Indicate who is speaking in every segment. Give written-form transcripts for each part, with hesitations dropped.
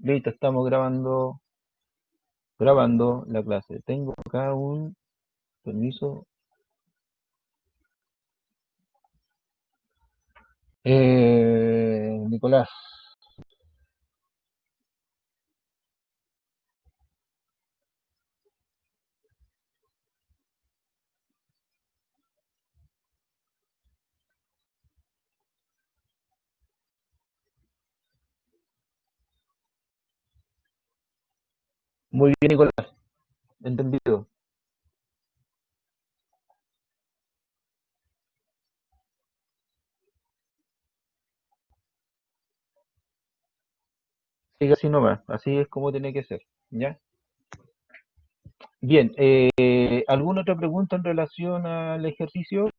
Speaker 1: Listo, estamos grabando la clase. Tengo acá un permiso. Nicolás, muy bien, Nicolás, entendido. Sigue así nomás, así es como tiene que ser, ¿ya? Bien, ¿alguna otra pregunta en relación al ejercicio?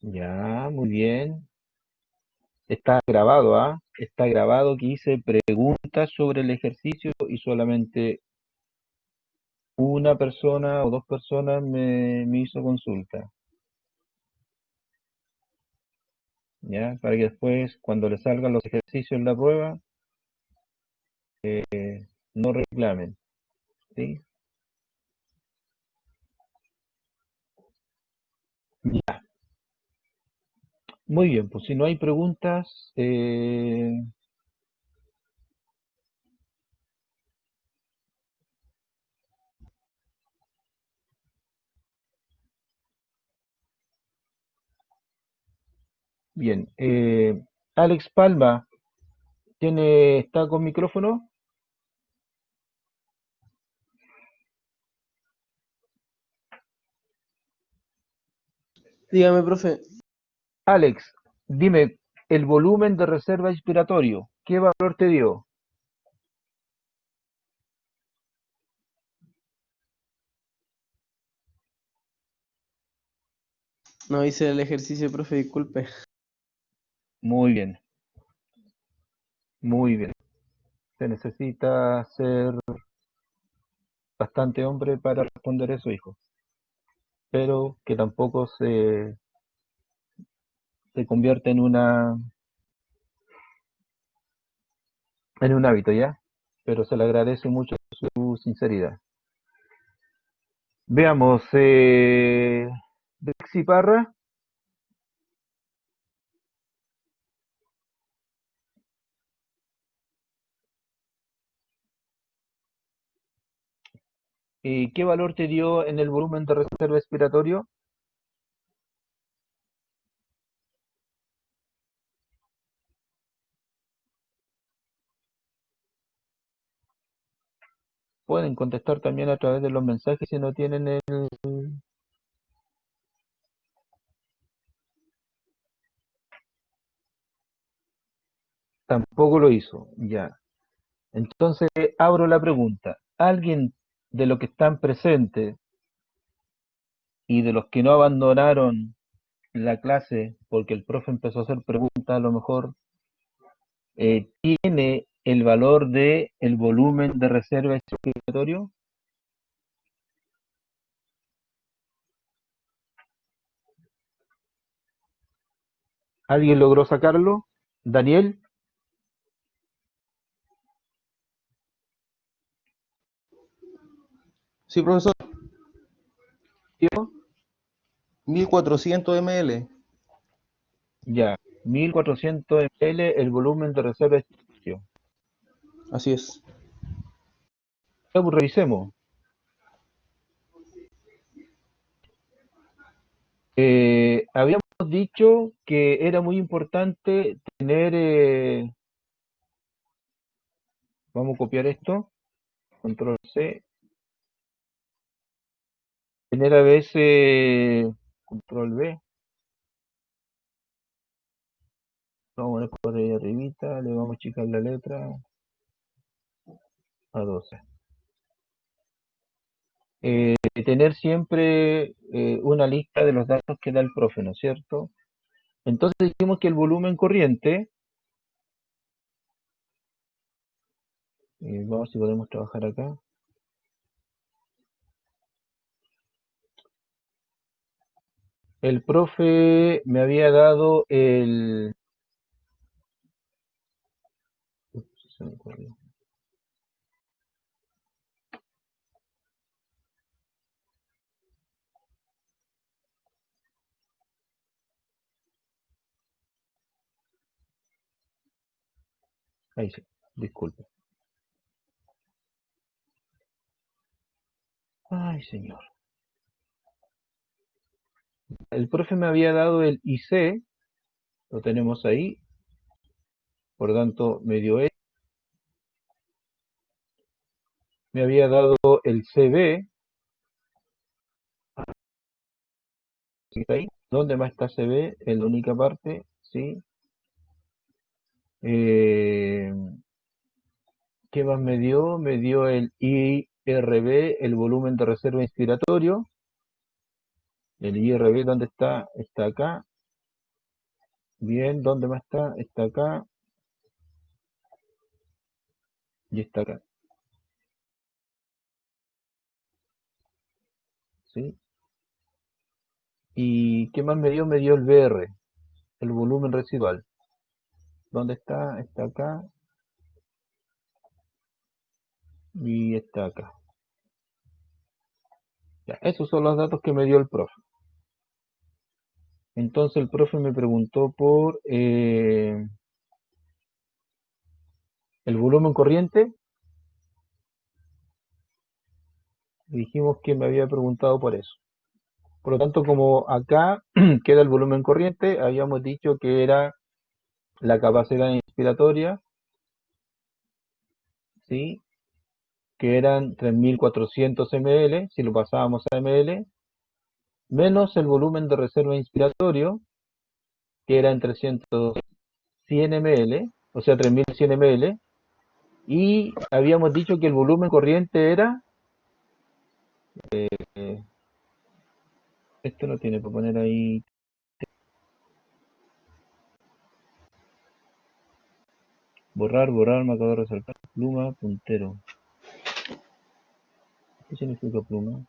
Speaker 1: Ya, muy bien. Está grabado, ¿ah? Está grabado que hice preguntas sobre el ejercicio y solamente una persona o dos personas me hizo consulta, ¿ya? Para que después, cuando le salgan los ejercicios en la prueba, no reclamen, ¿sí? Ya. Muy bien, pues si no hay preguntas, bien. Alex Palma, ¿está con micrófono?
Speaker 2: Dígame, profe.
Speaker 1: Alex, dime, el volumen de reserva inspiratorio, ¿qué valor te dio?
Speaker 2: No hice el ejercicio, profe, disculpe.
Speaker 1: Muy bien, muy bien. Se necesita ser bastante hombre para responder eso, hijo. Pero que tampoco se convierta en un hábito, ¿ya? Pero se le agradece mucho su sinceridad. Veamos, Bexy Parra, ¿qué valor te dio en el volumen de reserva expiratorio? Pueden contestar también a través de los mensajes si no tienen el... Tampoco lo hizo, ya. Entonces abro la pregunta. ¿Alguien de los que están presentes y de los que no abandonaron la clase porque el profe empezó a hacer preguntas, a lo mejor tiene el valor de el volumen de reserva expiratorio? ¿Alguien logró sacarlo? ¿Daniel?
Speaker 2: Sí, profesor.
Speaker 1: ¿Yo?
Speaker 2: 1400 ml.
Speaker 1: Ya, 1400 ml el volumen de reserva expiratorio.
Speaker 2: Así es.
Speaker 1: Ya, pues, revisemos. Habíamos dicho que era muy importante tener, vamos a copiar esto, control C, tener a veces, control V, vamos a poner por ahí arribita, le vamos a achicar la letra a 12. Tener siempre una lista de los datos que da el profe, ¿no es cierto? Entonces dijimos que el volumen corriente, vamos a ver si podemos trabajar acá, El profe me había dado el... Ups, se me ocurrió. Ahí sí, disculpe. Ay, señor. El profe me había dado el IC, lo tenemos ahí, por lo tanto me dio él. Me había dado el CB, ¿sí está ahí? ¿Dónde más está CB? En la única parte, ¿sí? Eh, ¿Qué más me dio? Me dio el IRB, el volumen de reserva inspiratorio. El IRB, ¿dónde está? Está acá. Bien, ¿dónde más está? Está acá y está acá. ¿Sí? ¿Y qué más me dio? Me dio el BR, el volumen residual. ¿Dónde está? Está acá y está acá. Ya, esos son los datos que me dio el profe. Entonces el profe me preguntó por el volumen corriente. Dijimos que me había preguntado por eso. Por lo tanto, como acá queda el volumen corriente, habíamos dicho que era la capacidad inspiratoria, ¿sí? Que eran 3.400 ml, si lo pasábamos a ml, menos el volumen de reserva inspiratorio, que eran 300 ml, o sea, 3.100 ml, y habíamos dicho que el volumen corriente era, eh, esto no tiene para poner ahí, borrar, me acabo de resaltar, pluma, puntero. ¿Qué significa pluma?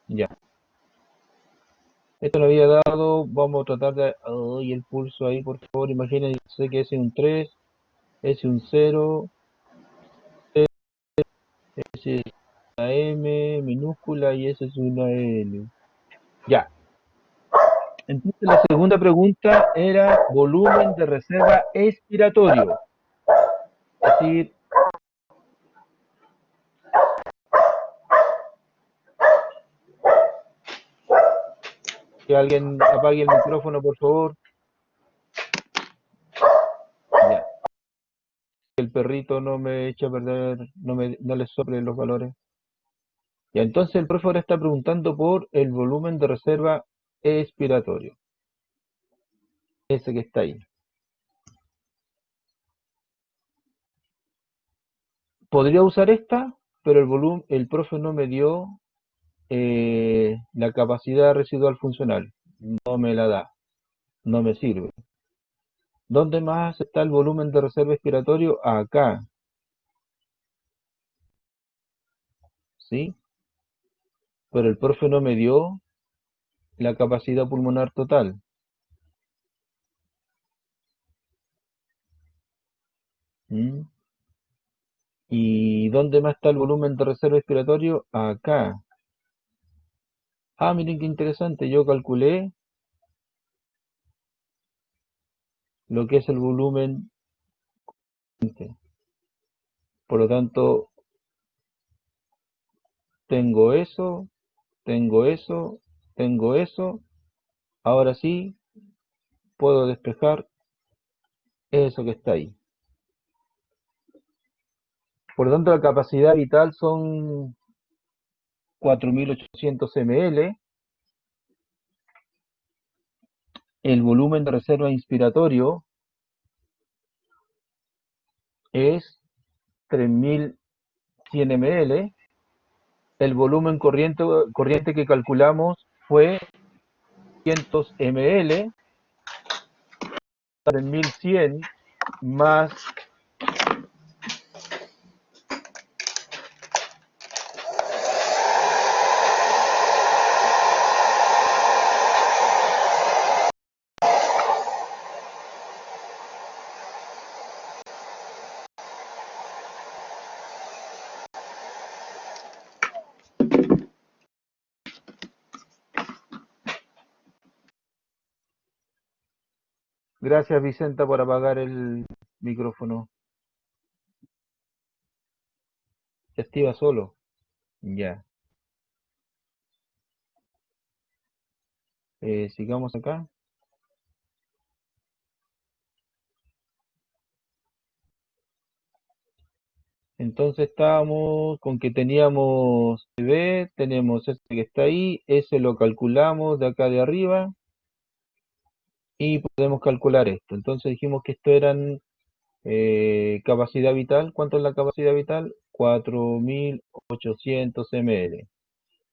Speaker 1: Ya. Esto lo había dado, vamos a tratar de... ¡Ay, el pulso ahí, por favor! Imagínense que ese es un 3, ese es un 0, ese es una M minúscula y ese es una L. Ya. Entonces la segunda pregunta era volumen de reserva expiratorio. Es decir, que alguien apague el micrófono, por favor. Ya. Que el perrito no me eche a perder, no le sople los valores. Y entonces el profe ahora está preguntando por el volumen de reserva expiratorio. Ese que está ahí. Podría usar esta, pero el profe no me dio la capacidad residual funcional. No me la da. No me sirve. ¿Dónde más está el volumen de reserva expiratorio? Acá. ¿Sí? Pero el profe no me dio la capacidad pulmonar total. ¿Mm? ¿Y dónde más está el volumen de reserva expiratorio? Acá. Ah, miren qué interesante. Yo calculé lo que es el volumen. Por lo tanto, tengo eso, tengo eso, tengo eso. Ahora sí, puedo despejar eso que está ahí. Por lo tanto, la capacidad vital son 4.800 ml. El volumen de reserva inspiratorio es 3.100 ml. El volumen corriente que calculamos fue 500 ml. 3100 más Gracias, Vicenta, por apagar el micrófono. Se activa solo. Ya. Sigamos acá. Entonces estábamos con que teníamos B, tenemos este que está ahí, ese lo calculamos de acá de arriba y podemos calcular esto. Entonces dijimos que esto eran capacidad vital. ¿Cuánto es la capacidad vital? 4800 ml.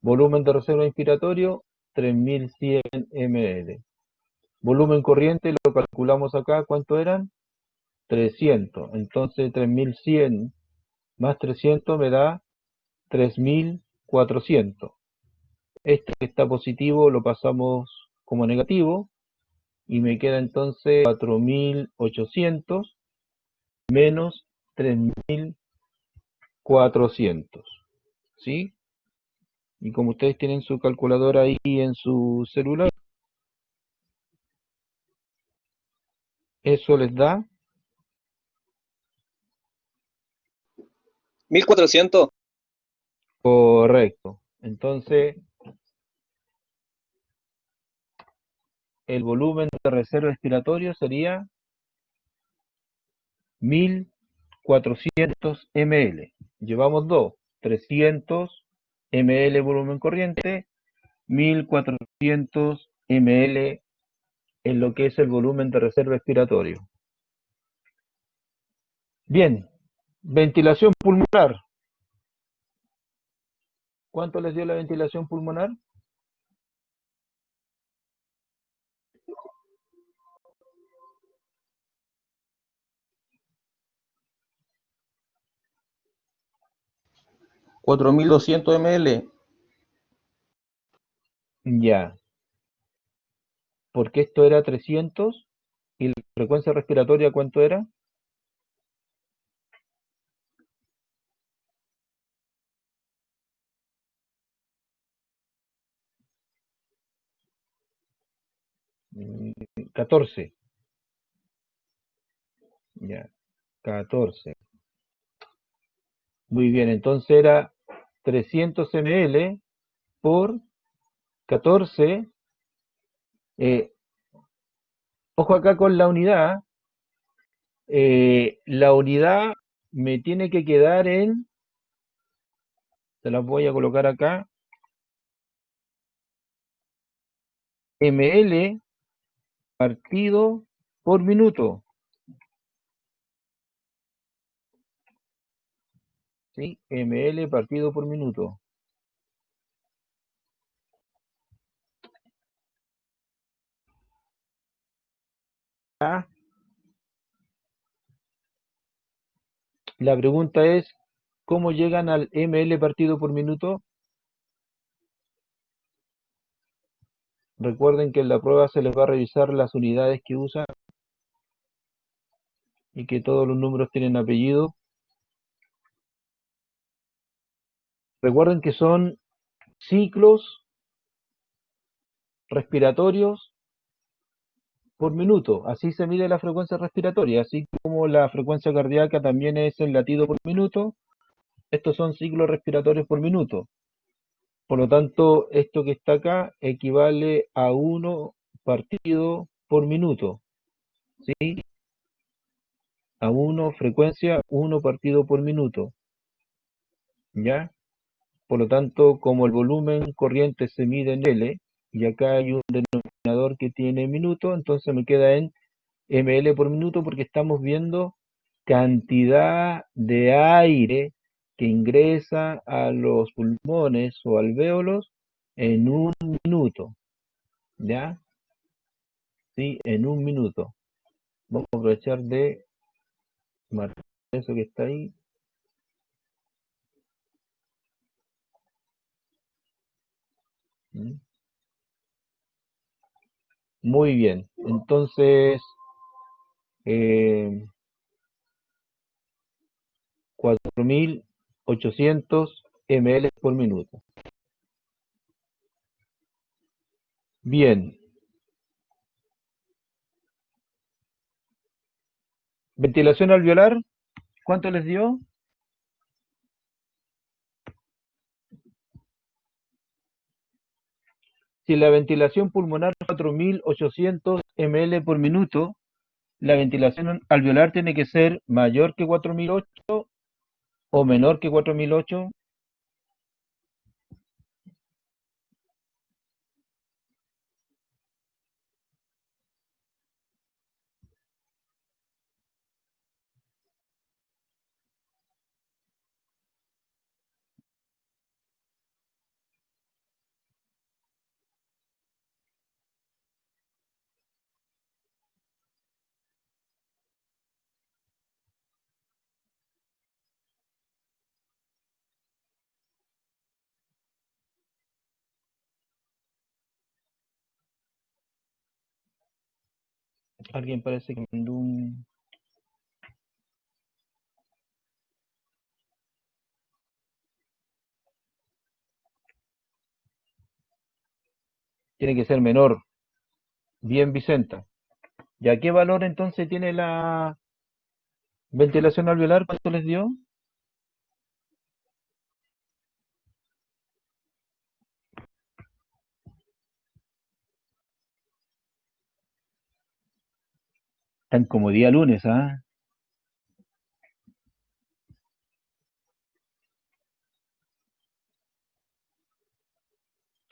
Speaker 1: Volumen de reserva inspiratorio, 3100 ml. Volumen corriente lo calculamos acá, ¿cuánto eran? 300. Entonces 3100 más 300 me da 3400. Este que está positivo lo pasamos como negativo y me queda entonces 4800 menos 3400. ¿Sí? Y como ustedes tienen su calculadora ahí en su celular, eso les da
Speaker 3: 1400.
Speaker 1: correcto. Entonces, el volumen de reserva respiratorio sería 1400 ml. Llevamos dos, 300 ml volumen corriente, 1400 ml en lo que es el volumen de reserva respiratorio. Bien, ventilación pulmonar. ¿Cuánto les dio la ventilación pulmonar?
Speaker 2: $4200 ml.
Speaker 1: Ya, porque esto era 300 y la frecuencia respiratoria ¿cuánto era? Mm, 14. Ya, 14. Muy bien, entonces era 300 ml por 14. eh, Ojo acá con la unidad. La unidad me tiene que quedar en, se las voy a colocar acá, ml partido por minuto. ¿Sí? Ml partido por minuto. Ah, la pregunta es, ¿cómo llegan al ml partido por minuto? Recuerden que en la prueba se les va a revisar las unidades que usan y que todos los números tienen apellido. Recuerden que son ciclos respiratorios por minuto. Así se mide la frecuencia respiratoria, así como la frecuencia cardíaca también es el latido por minuto. Estos son ciclos respiratorios por minuto. Por lo tanto, esto que está acá equivale a 1 partido por minuto. ¿Sí? A 1 frecuencia, 1 partido por minuto. ¿Ya? Por lo tanto, como el volumen corriente se mide en L, y acá hay un denominador que tiene minuto, entonces me queda en ml por minuto porque estamos viendo cantidad de aire que ingresa a los pulmones o alvéolos en un minuto, ¿ya? Sí, en un minuto. Vamos a aprovechar de marcar eso que está ahí. Muy bien. Entonces, 4.800 ml por minuto. Bien. Ventilación alveolar, ¿cuánto les dio? Si la ventilación pulmonar es 4.800 ml por minuto, la ventilación alveolar tiene que ser mayor que 4.008 o menor que 4.008. Alguien parece que mandó un... Tiene que ser menor. Bien, Vicenta. ¿Ya qué valor entonces tiene la ventilación alveolar? ¿Cuánto les dio? Están como día lunes, ¿ah?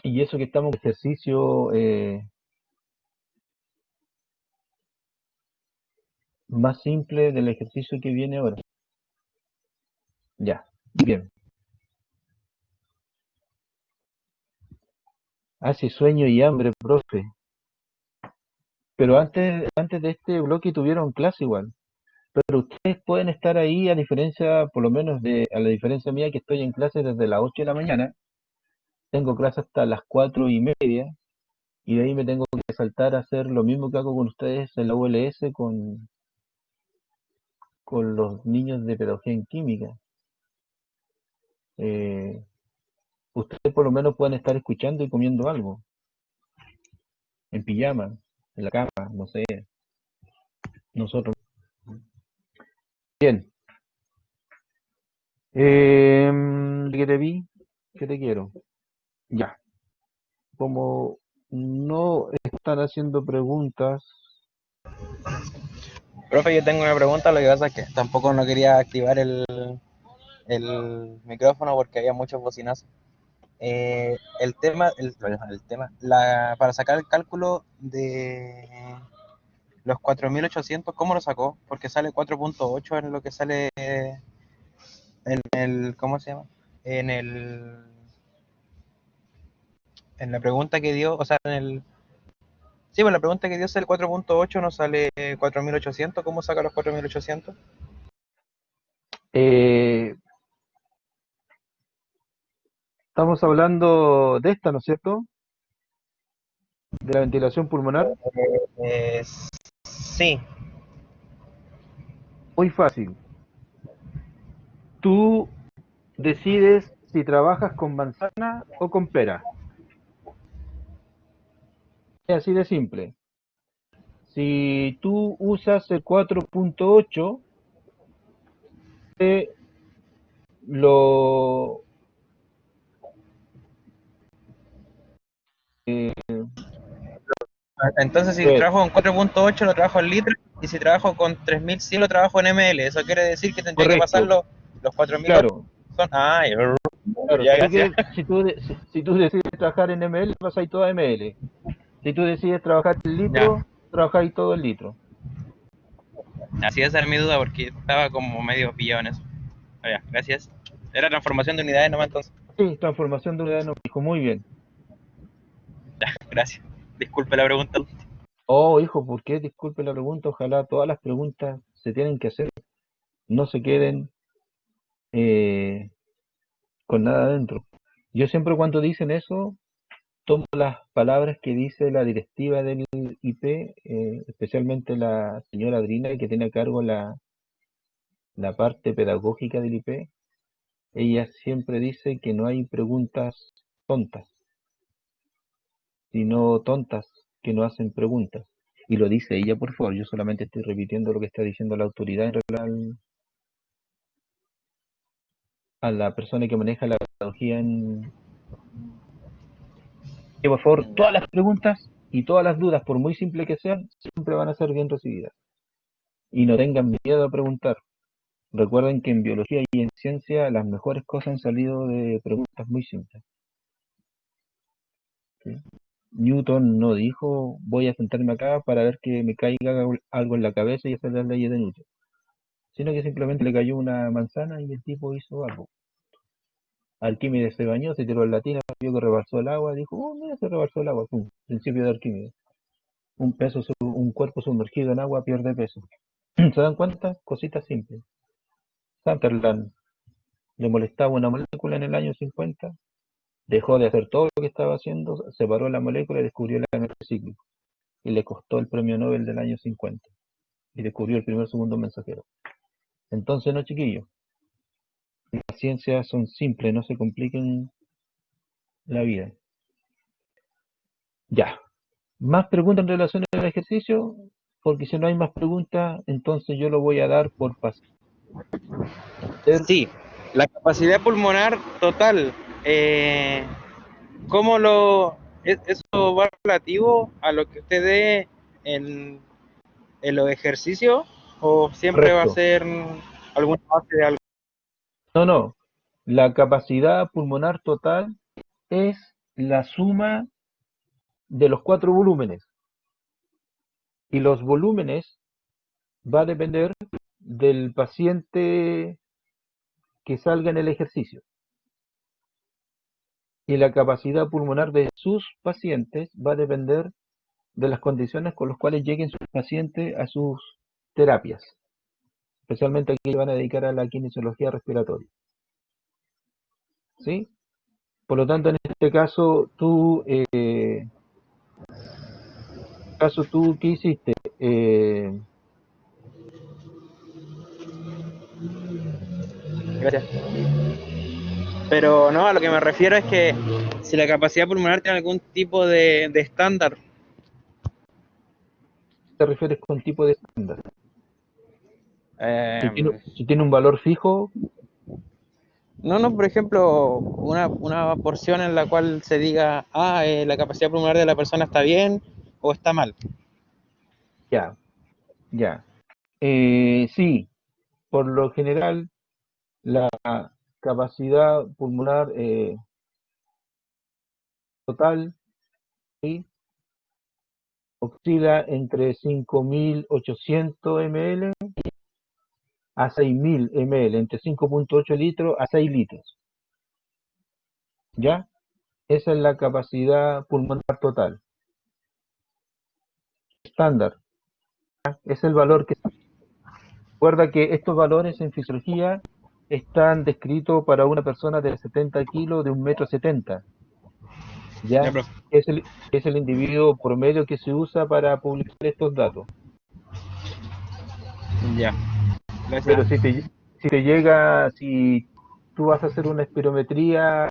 Speaker 1: Y eso que estamos en ejercicio más simple del ejercicio que viene ahora. Ya, bien. Hace sueño y hambre, profe. Pero antes de este bloque tuvieron clase igual. Pero ustedes pueden estar ahí a diferencia, por lo menos a la diferencia mía que estoy en clase desde las 8 de la mañana. Tengo clase hasta las 4:30 y de ahí me tengo que saltar a hacer lo mismo que hago con ustedes en la ULS con los niños de pedagogía en química. Eh, Ustedes por lo menos pueden estar escuchando y comiendo algo, en pijama, en la cama, no sé, nosotros. Bien. ¿Qué te vi? ¿Qué te quiero? Ya. Como no están haciendo preguntas,
Speaker 3: Profe, yo tengo una pregunta, lo que pasa es que tampoco no quería activar el micrófono porque había muchos bocinazos. Para sacar el cálculo de los 4.800, ¿cómo lo sacó? Porque sale 4.8 en lo que sale en el, ¿cómo se llama? En el, en la pregunta que dio, o sea, sí, pues la pregunta que dio es el 4.8, no sale 4.800, ¿cómo saca los 4.800?
Speaker 1: eh, estamos hablando de esta, ¿no es cierto? De la ventilación pulmonar.
Speaker 3: Eh, sí,
Speaker 1: Muy fácil. Tú decides si trabajas con manzana o con pera. Es así de simple. Si tú usas el 4.8, lo eh,
Speaker 3: entonces si
Speaker 1: ver,
Speaker 3: trabajo con 4.8 lo trabajo en litros y si trabajo con 3.100 lo trabajo en ml. Eso quiere decir que tendría que pasar
Speaker 1: correcto,
Speaker 3: los 4.008
Speaker 1: claro,
Speaker 3: son... Ah,
Speaker 1: claro.
Speaker 3: ya, gracias.
Speaker 1: Si tú decides trabajar en ml, pasáis todo a ml. Si tú decides trabajar en
Speaker 3: Ya,
Speaker 1: litro, trabajáis todo en litro.
Speaker 3: así esa era mi duda porque estaba como medio pillado en eso. Ah, ya, gracias. Era transformación de unidades nomás entonces.
Speaker 1: Sí, transformación de unidad de dijo muy bien.
Speaker 3: Ya, gracias. Disculpe la pregunta.
Speaker 1: Oh, hijo, ¿por qué? Disculpe la pregunta. Ojalá todas las preguntas se tienen que hacer, no se queden eh, con nada adentro. Yo siempre cuando dicen eso, tomo las palabras que dice la directiva del IP, especialmente la señora Adrina, que tiene a cargo la parte pedagógica del IP. Ella siempre dice que no hay preguntas tontas, sino tontas que no hacen preguntas. Y lo dice ella, por favor. Yo solamente estoy repitiendo lo que está diciendo la autoridad en relación a la persona que maneja la pedagogía en... Que por favor,
Speaker 3: Ya.
Speaker 1: todas las preguntas y todas las dudas, por muy simple que sean, siempre van a ser bien recibidas. Y no tengan miedo a preguntar. Recuerden que en biología y en ciencia las mejores cosas han salido de preguntas muy simples. ¿Sí? Newton no dijo voy a sentarme acá para ver que me caiga algo en la cabeza y hacer las leyes de Newton, sino que simplemente le cayó una manzana y el tipo hizo algo. Arquímedes se bañó, se tiró en la tina, vio que rebalsó el agua, dijo, oh, mira, se rebalsó el agua, pum, principio de Arquímedes. Un cuerpo sumergido en agua pierde peso. ¿Se dan cuenta? Cositas simples. Sutherland le molestaba una molécula en el año 50, dejó de hacer todo lo que estaba haciendo, separó la molécula y descubrió el elemento cíclico. Y le costó el premio Nobel del año 50. Y descubrió el primer segundo mensajero. Entonces, no, chiquillos, las ciencias son simples, no se compliquen la vida. Ya. ¿Más preguntas en relación al ejercicio? Porque si no hay más preguntas, entonces yo lo voy a dar por pasar.
Speaker 3: Sí, la capacidad pulmonar total, eh, ¿cómo eso va relativo a lo que usted dé en, en los ejercicios o siempre va a
Speaker 1: Correcto.
Speaker 3: ser alguna base de algo?
Speaker 1: No, no. La capacidad pulmonar total es la suma de los cuatro volúmenes. Y los volúmenes va a depender del paciente que salga en el ejercicio. Y la capacidad pulmonar de sus pacientes va a depender de las condiciones con las cuales lleguen sus pacientes a sus terapias, especialmente aquí que van a dedicar a la kinesiología respiratoria. ¿Sí? Por lo tanto, en este caso, ¿qué hiciste?
Speaker 3: Gracias. Pero no, a lo que me refiero es que si la capacidad pulmonar tiene algún tipo de estándar.
Speaker 1: ¿Te refieres con tipo de estándar?
Speaker 3: Eh,
Speaker 1: Si tiene un valor fijo,
Speaker 3: no, no, por ejemplo, una porción en la cual se diga, la capacidad pulmonar de la persona está bien o está mal.
Speaker 1: ya, ya. Sí, por lo general, la capacidad pulmonar total, ¿sí? Oscila entre 5.800 ml a 6.000 ml, entre 5,8 litros a 6 litros. ¿Ya? Esa es la capacidad pulmonar total. Estándar. Es el valor que... Recuerda que estos valores en fisiología están descritos para una persona de 70 kilos, de 1,70 m.
Speaker 3: Ya,
Speaker 1: ¿Ya?
Speaker 3: profe.
Speaker 1: Es el individuo promedio que se usa para publicar estos datos.
Speaker 3: Ya, gracias.
Speaker 1: Pero si tú vas a hacer una espirometría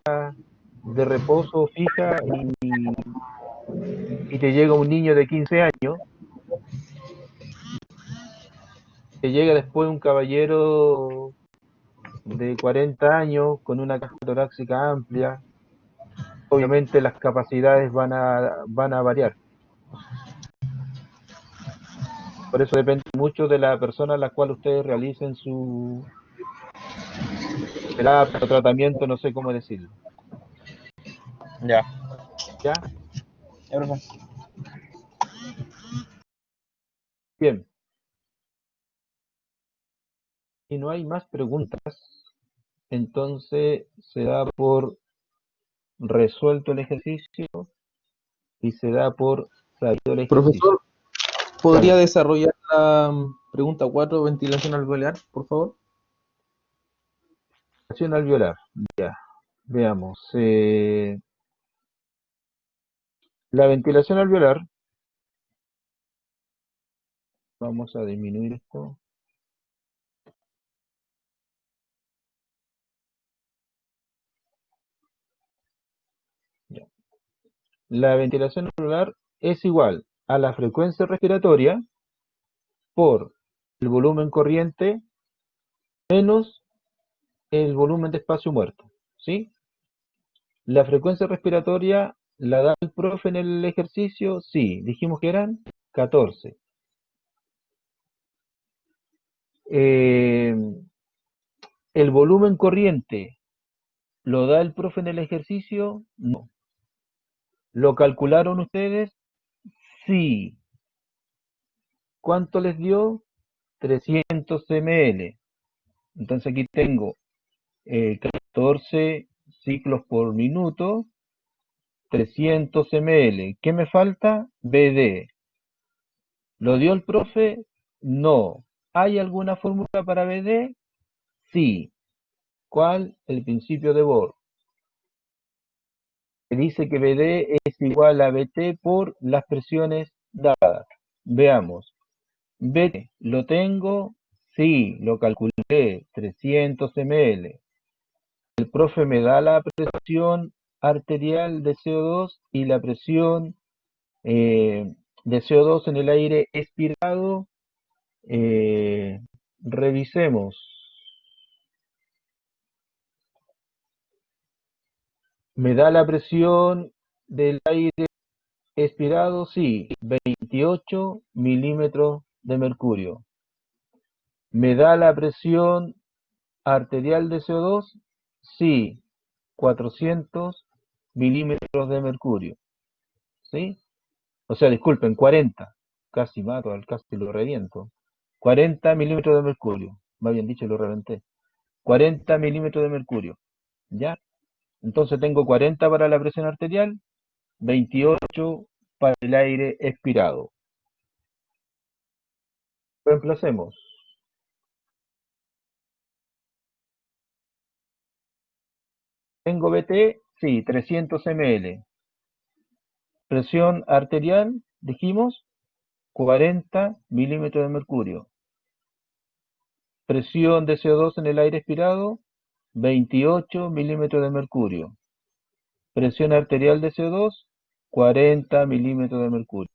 Speaker 1: de reposo fija y te llega un niño de 15 años, te llega después un caballero de 40 años con una caja torácica amplia, obviamente las capacidades van a variar. Por eso depende mucho de la persona a la cual ustedes realicen su terapia o tratamiento, no sé cómo decirlo.
Speaker 3: Ya,
Speaker 1: ¿Ya?
Speaker 3: ya, profe.
Speaker 1: Bien. Si no hay más preguntas, entonces se da por resuelto el ejercicio y se da por salido el
Speaker 2: Profesor,
Speaker 1: ejercicio.
Speaker 2: ¿Podría
Speaker 1: Claro.
Speaker 2: desarrollar la pregunta 4, ventilación alveolar, por favor?
Speaker 1: Ventilación alveolar. Ya. Veamos. La ventilación alveolar, vamos a disminuir esto. Ya. La ventilación alveolar es igual a la frecuencia respiratoria por el volumen corriente menos el volumen de espacio muerto, ¿sí? La frecuencia respiratoria la da el profe en el ejercicio, sí, dijimos que eran 14. Eh, el volumen corriente lo da el profe en el ejercicio, no. ¿Lo calcularon ustedes? Sí. ¿Cuánto les dio? 300 ml. Entonces aquí tengo 14 ciclos por minuto, 300 ml. ¿Qué me falta? BD. ¿Lo dio el profe? No. ¿Hay alguna fórmula para BD? Sí. ¿Cuál? El principio de Bohr. Que dice que BD es igual a BT por las presiones dadas. Veamos. BT, ¿lo tengo? Sí, lo calculé, 300 ml. El profe me da la presión arterial de CO2 y la presión de CO2 en el aire expirado. Eh, revisemos. Me da la presión del aire expirado, sí, 28 milímetros de mercurio. Me da la presión arterial de CO2, sí, 400 milímetros de mercurio, ¿sí? O sea, disculpen, 40, casi mato, casi lo reviento. 40 milímetros de mercurio, más bien dicho, lo reventé. 40 milímetros de mercurio, ¿ya? Entonces tengo 40 para la presión arterial, 28 para el aire expirado. Reemplacemos. Tengo BT, sí, 300 ml. Presión arterial, dijimos, 40 milímetros de mercurio. Presión de CO2 en el aire expirado, 28 milímetros de mercurio. Presión arterial de CO2, 40 milímetros de mercurio.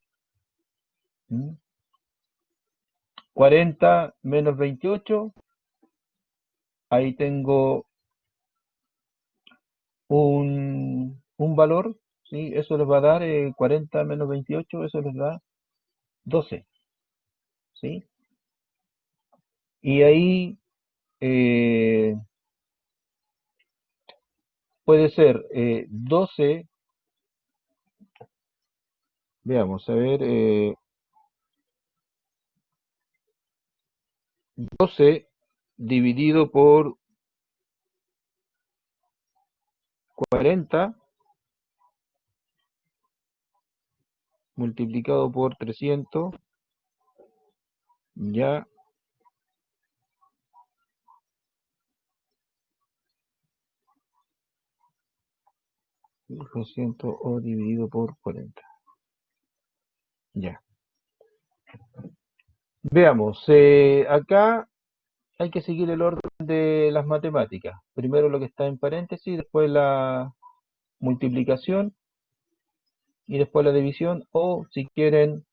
Speaker 1: 40 menos 28, ahí tengo un valor, ¿sí? Eso les va a dar 40 menos 28, eso les da 12, ¿sí? Y ahí eh, puede ser 12, veamos, a ver, 12 dividido por 40 multiplicado por 300, ya 200 o dividido por 40. Ya. Veamos, acá hay que seguir el orden de las matemáticas. Primero lo que está en paréntesis, después la multiplicación y después la división. O si quieren,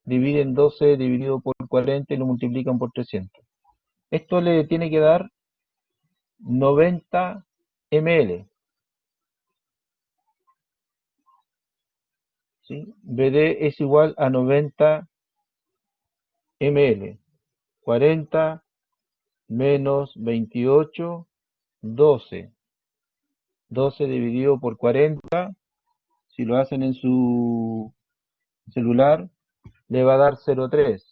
Speaker 1: dividen 12 dividido por 40 y lo multiplican por 300. Esto le tiene que dar 90 ml. ¿Sí? BD es igual a 90 ml. 40 menos 28, 12. 12 dividido por 40, si lo hacen en su celular, le va a dar 0,3.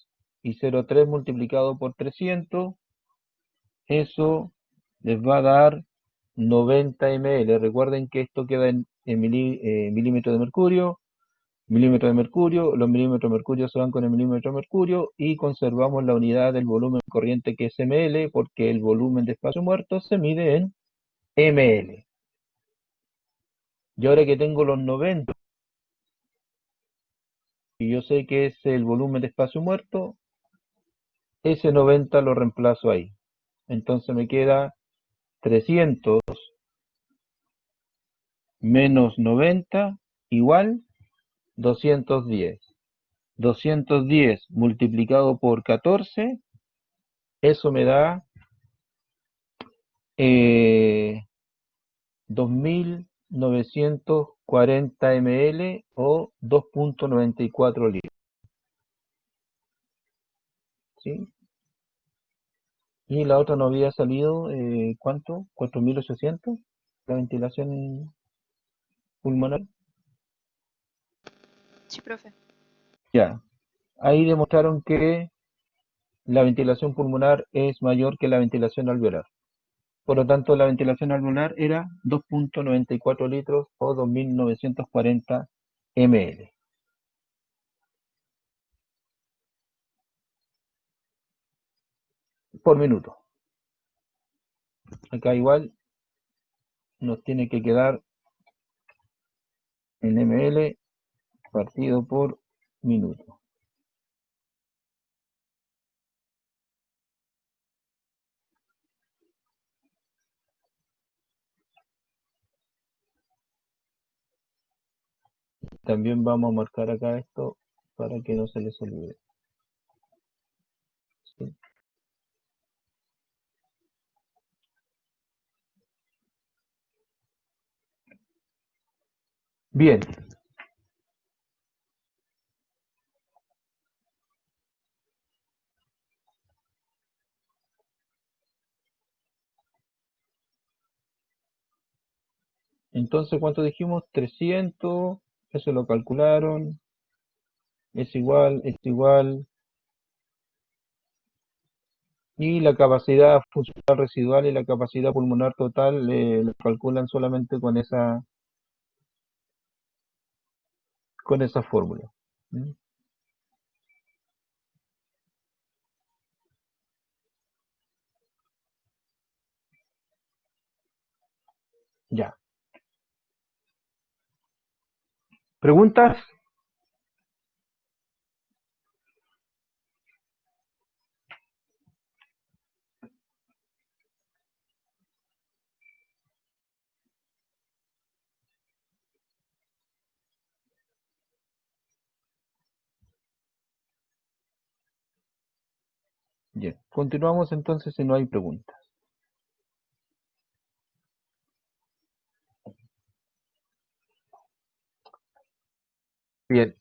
Speaker 1: Y 0,3 multiplicado por 300, eso les va a dar 90 ml. Recuerden que esto queda en milímetros de mercurio. milímetros de mercurio, los milímetros de mercurio se van con el milímetro de mercurio y conservamos la unidad del volumen corriente que es ml, porque el volumen de espacio muerto se mide en ml. Y ahora que tengo los 90 y yo sé que es el volumen de espacio muerto, ese 90 lo reemplazo ahí. Entonces me queda 300 menos 90 igual 210. 210 multiplicado por 14, eso me da 2.940 ml o 2.94 litros. ¿Sí? Y la otra no había salido, ¿cuánto? 4.800, la ventilación pulmonar.
Speaker 4: Sí, profe.
Speaker 1: Ya, ahí demostraron que la ventilación pulmonar es mayor que la ventilación alveolar. Por lo tanto, la ventilación alveolar era 2.94 litros o 2.940 ml por minuto. Acá igual nos tiene que quedar en ml partido por minuto. También vamos a marcar acá esto para que no se les olvide. ¿Sí? Bien. Entonces, ¿cuánto dijimos? 300, eso lo calcularon, es igual, y la capacidad funcional residual y la capacidad pulmonar total lo calculan solamente con esa fórmula. ¿Mm? Ya. ¿Preguntas? Bien. Continuamos entonces si no hay preguntas. Bien.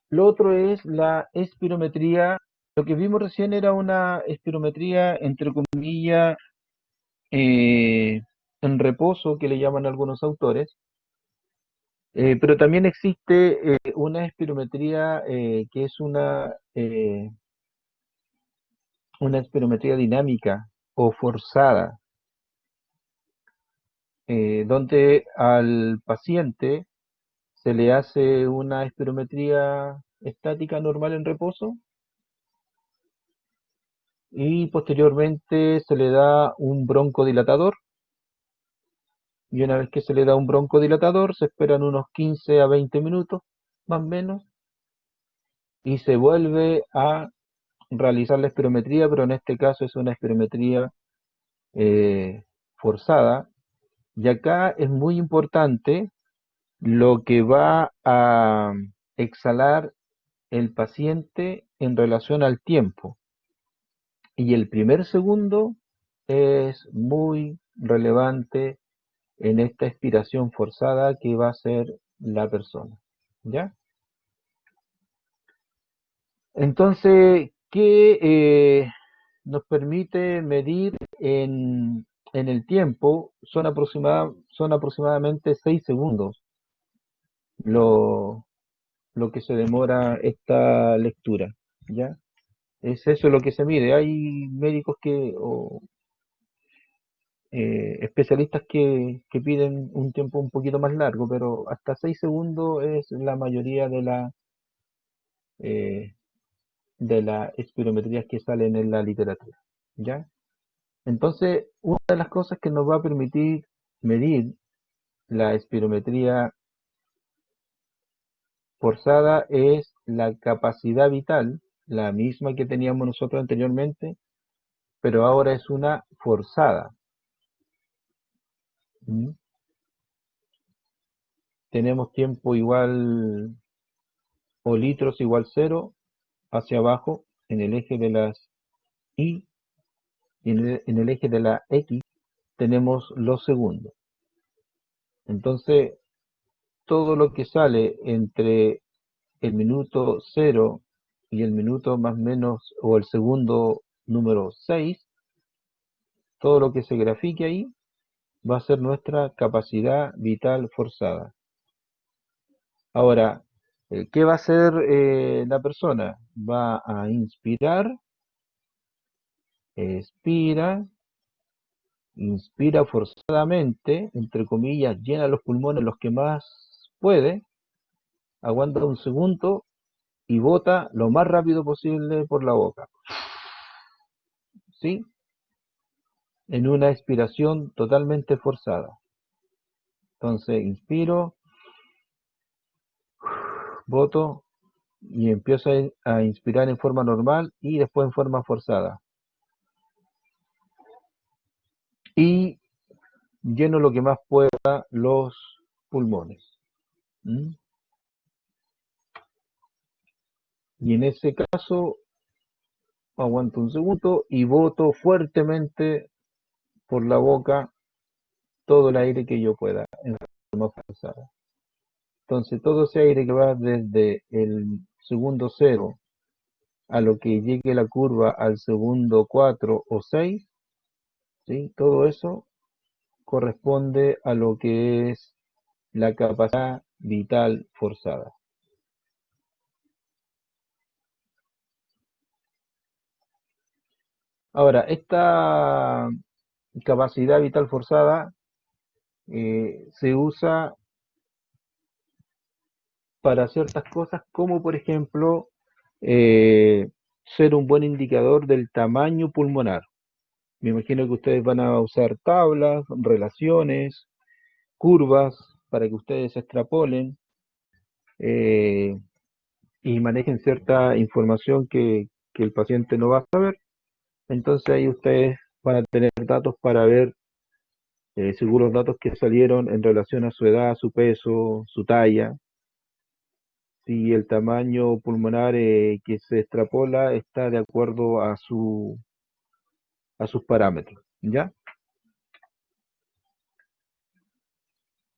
Speaker 1: Lo otro es la espirometría. Lo que vimos recién era una espirometría, entre comillas, en reposo, que le llaman algunos autores. Pero también existe una espirometría que es una espirometría dinámica o forzada, donde al paciente se le hace una espirometría estática normal en reposo y posteriormente se le da un broncodilatador, y una vez que se le da un broncodilatador se esperan unos 15 a 20 minutos más o menos y se vuelve a realizar la espirometría, pero en este caso es una espirometría forzada. Y acá es muy importante lo que va a exhalar el paciente en relación al tiempo. Y el primer segundo es muy relevante en esta expiración forzada que va a hacer la persona. ¿Ya? Entonces, ¿qué nos permite medir en el tiempo? Son aproximadamente 6 segundos lo, lo que se demora esta lectura, ¿ya? Es eso lo que se mide. Hay médicos que especialistas que piden un tiempo un poquito más largo, pero hasta 6 segundos es la mayoría eh, de las espirometrías que salen en la literatura, ¿ya? Entonces, una de las cosas que nos va a permitir medir la espirometría forzada es la capacidad vital, la misma que teníamos nosotros anteriormente, pero ahora es una forzada. ¿Mm? Tenemos tiempo igual o litros igual cero hacia abajo en el eje de las Y y en el eje de la X tenemos los segundos. Entonces, todo lo que sale entre el minuto cero y el minuto más o menos, o el segundo número 6, todo lo que se grafique ahí va a ser nuestra capacidad vital forzada. Ahora, ¿qué va a hacer la persona? Va a inspirar, expira, inspira forzadamente, entre comillas, llena los pulmones los que más puede, aguanta un segundo y bota lo más rápido posible por la boca, ¿sí? En una expiración totalmente forzada. Entonces, inspiro, boto y empiezo a inspirar en forma normal y después en forma forzada. Y lleno lo que más pueda los pulmones. ¿Mm? Y en ese caso, aguanto un segundo y boto fuertemente por la boca todo el aire que yo pueda en forma forzada. Entonces, todo ese aire que va desde el segundo cero a lo que llegue la curva al segundo 4 o 6, ¿sí? Todo eso corresponde a lo que es la capacidad vital forzada. Ahora, esta capacidad vital forzada se usa para ciertas cosas, como por ejemplo ser un buen indicador del tamaño pulmonar. Me imagino que ustedes van a usar tablas, relaciones, curvas, para que ustedes extrapolen eh, y manejen cierta información que el paciente no va a saber. Entonces ahí ustedes van a tener datos para ver según los datos que salieron en relación a su edad, su peso, su talla, si el tamaño pulmonar que se extrapola está de acuerdo a sus parámetros, ¿ya?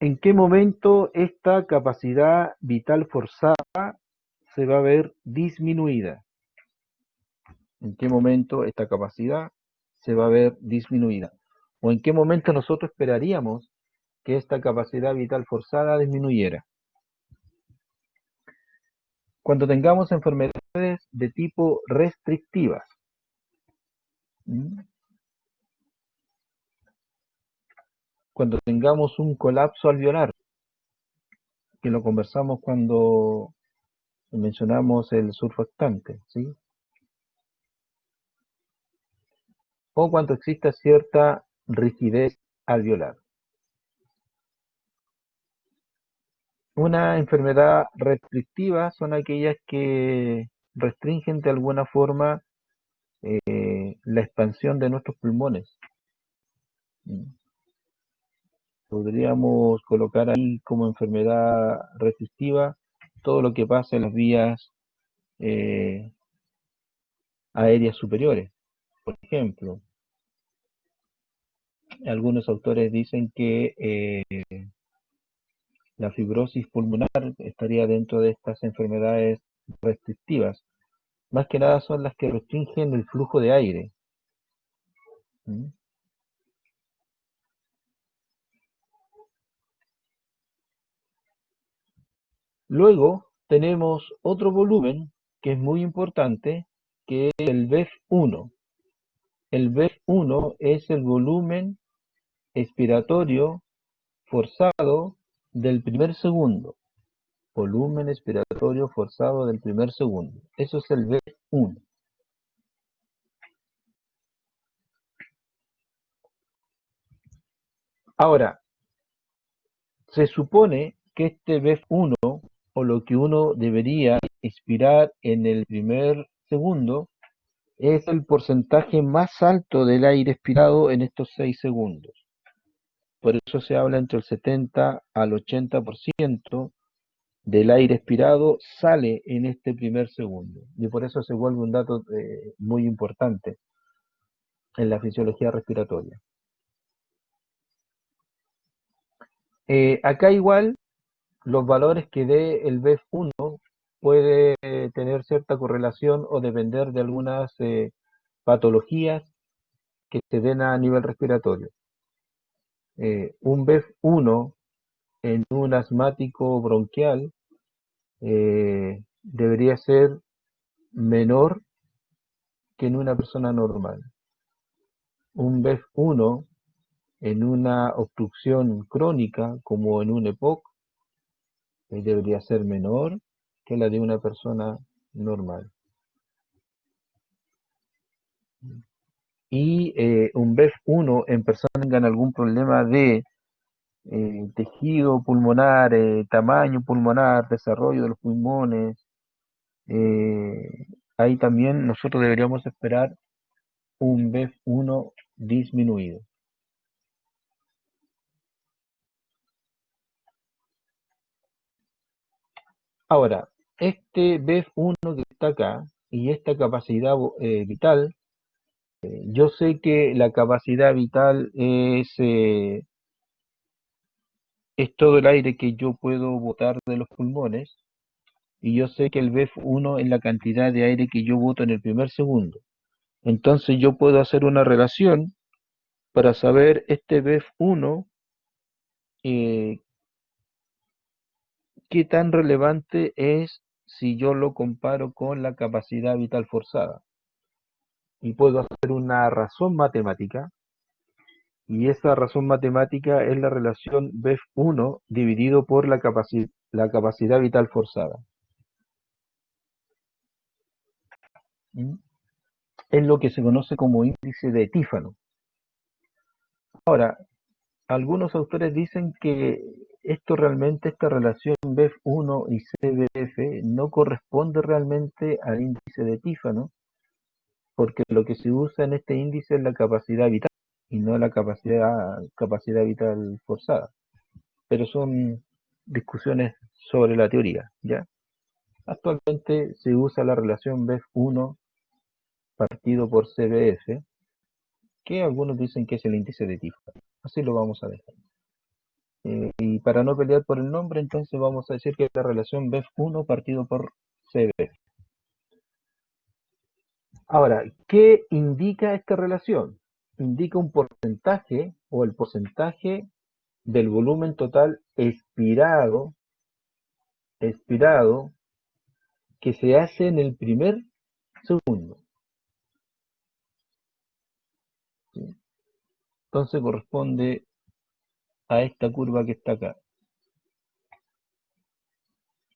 Speaker 1: ¿En qué momento esta capacidad vital forzada se va a ver disminuida? ¿En qué momento esta capacidad se va a ver disminuida? ¿O en qué momento nosotros esperaríamos que esta capacidad vital forzada disminuyera? Cuando tengamos enfermedades de tipo restrictivas. ¿Mm? Cuando tengamos un colapso alveolar, que lo conversamos cuando mencionamos el surfactante, ¿sí? O cuando exista cierta rigidez alveolar. Una enfermedad restrictiva son aquellas que restringen de alguna forma la expansión de nuestros pulmones. Podríamos colocar ahí como enfermedad restrictiva todo lo que pasa en las vías eh, aéreas superiores. Por ejemplo, algunos autores dicen que la fibrosis pulmonar estaría dentro de estas enfermedades restrictivas. Más que nada son las que restringen el flujo de aire. ¿Mm? Luego tenemos otro volumen que es muy importante, que es el BEF1. El BEF1 es el volumen expiratorio forzado del primer segundo. Volumen expiratorio forzado del primer segundo. Eso es el BEF1. Ahora, se supone que este BEF1, o lo que uno debería expirar en el primer segundo, es el porcentaje más alto del aire expirado en estos 6 segundos. Por eso se habla entre el 70 al 80% del aire expirado sale en este primer segundo. Y por eso se vuelve un dato muy importante en la fisiología respiratoria. Acá igual los valores que dé el BEF1 puede tener cierta correlación o depender de algunas patologías que se den a nivel respiratorio. Un BEF1 en un asmático bronquial debería ser menor que en una persona normal. Un BEF1 en una obstrucción crónica, como en un EPOC, debería ser menor que la de una persona normal. Y un BEF1 en personas que tengan algún problema de tejido pulmonar, tamaño pulmonar, desarrollo de los pulmones, ahí también nosotros deberíamos esperar un BEF1 disminuido. Ahora, este BEF1 que está acá y esta capacidad vital, yo sé que la capacidad vital es todo el aire que yo puedo botar de los pulmones, y yo sé que el BEF1 es la cantidad de aire que yo boto en el primer segundo. Entonces yo puedo hacer una relación para saber este BEF1 qué tan relevante es si yo lo comparo con la capacidad vital forzada. Y puedo hacer una razón matemática, y esa razón matemática es la relación BEF1 dividido por la capacidad vital forzada. ¿Mm? Es lo que se conoce como índice de Tífano. Ahora, algunos autores dicen que esta relación BEF1 y CBF no corresponde realmente al índice de Tífano, porque lo que se usa en este índice es la capacidad vital y no la capacidad vital forzada. Pero son discusiones sobre la teoría, ¿ya? Actualmente se usa la relación BEF1 partido por CBF, que algunos dicen que es el índice de Tífano. Así lo vamos a dejar. Y para no pelear por el nombre, entonces vamos a decir que es la relación BEF1 partido por CBF. Ahora, ¿qué indica esta relación? Indica un porcentaje o el porcentaje del volumen total expirado que se hace en el primer segundo. ¿Sí? Entonces corresponde a esta curva que está acá,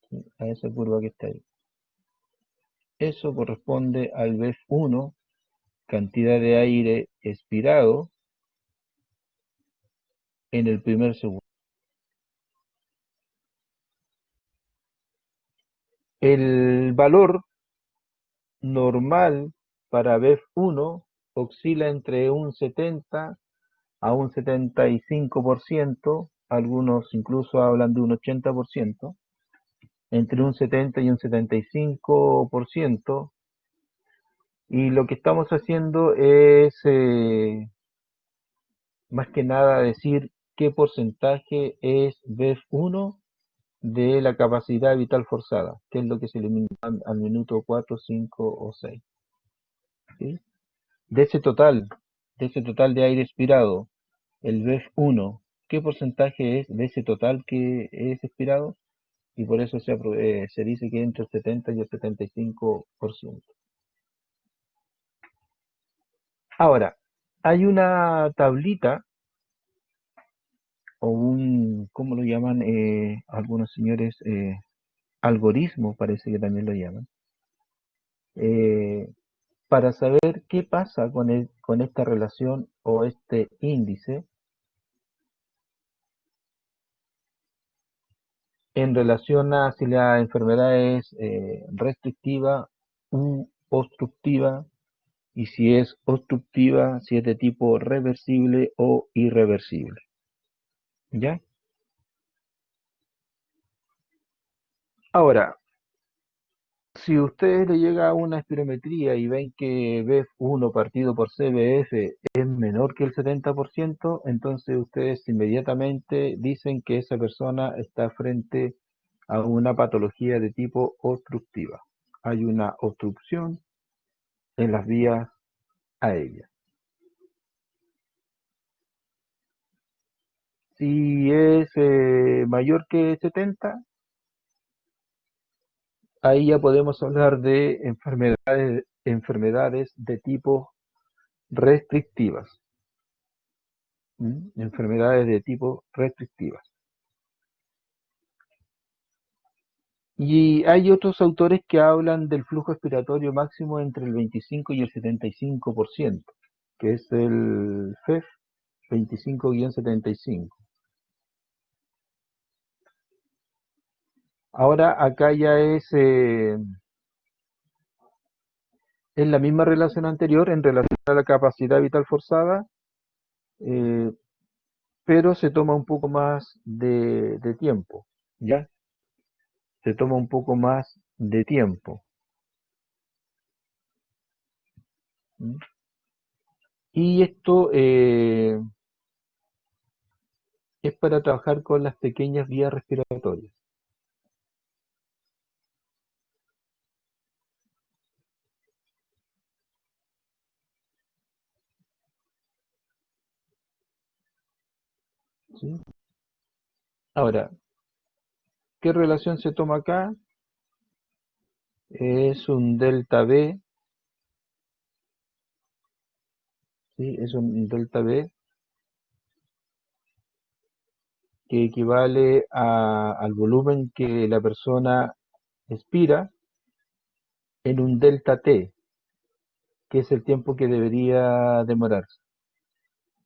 Speaker 1: ¿sí? A esa curva que está ahí. Eso corresponde al BEF1, cantidad de aire expirado en el primer segundo. El valor normal para BEF1 oscila entre un 70 a un 75%, algunos incluso hablan de un 80%, entre un 70 y un 75%, y lo que estamos haciendo es más que nada decir qué porcentaje es BEF1 de la capacidad vital forzada, que es lo que se elimina al minuto 4, 5 o 6. ¿Sí? De ese total de aire expirado, el BEF1, ¿qué porcentaje es de ese total que es expirado? Y por eso se dice que entre el 70 y el 75%. Ahora, hay una tablita o un, ¿cómo lo llaman? Algunos señores, algoritmo, parece que también lo llaman, eh, para saber qué pasa con esta relación o este índice en relación a si la enfermedad es restrictiva u obstructiva, y si es obstructiva, si es de tipo reversible o irreversible. ¿Ya? Ahora, si ustedes le llega a una espirometría y ven que BEF1 partido por CBF es menor que el 70%, entonces ustedes inmediatamente dicen que esa persona está frente a una patología de tipo obstructiva. Hay una obstrucción en las vías aéreas. Si es mayor que 70, ahí ya podemos hablar de enfermedades de tipo restrictivas. Enfermedades de tipo restrictivas. Y hay otros autores que hablan del flujo expiratorio máximo entre el 25 y el 75%, que es el FEF 25-75. Ahora acá ya es la misma relación anterior en relación a la capacidad vital forzada, eh, pero se toma un poco más de tiempo, ¿ya? Se toma un poco más de tiempo. ¿Mm? Y esto es para trabajar con las pequeñas vías respiratorias. ¿Sí? Ahora, ¿qué relación se toma acá? Es un delta B, ¿sí? Es un delta B que equivale al volumen que la persona expira en un delta T, que es el tiempo que debería demorarse.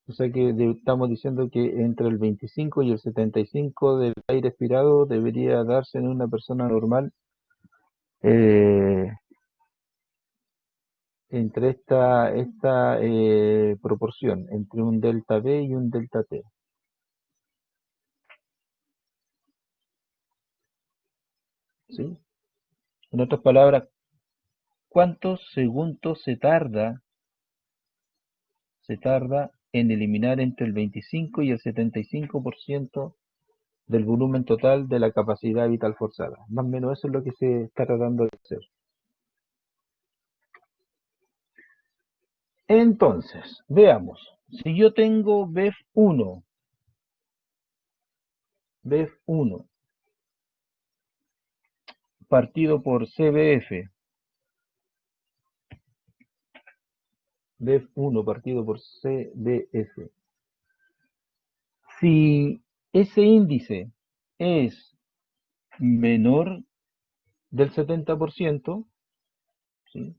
Speaker 1: O sea que estamos diciendo que entre el 25 y el 75 del aire expirado debería darse en una persona normal, eh, entre esta proporción, entre un delta B y un delta T. ¿Sí? En otras palabras, ¿cuántos segundos se tarda en eliminar entre el 25 y el 75% del volumen total de la capacidad vital forzada? Más o menos eso es lo que se está tratando de hacer. Entonces, veamos. Si yo tengo BEF1 partido por CBF, BEF1 partido por CBF, si ese índice es menor del 70%, ¿sí?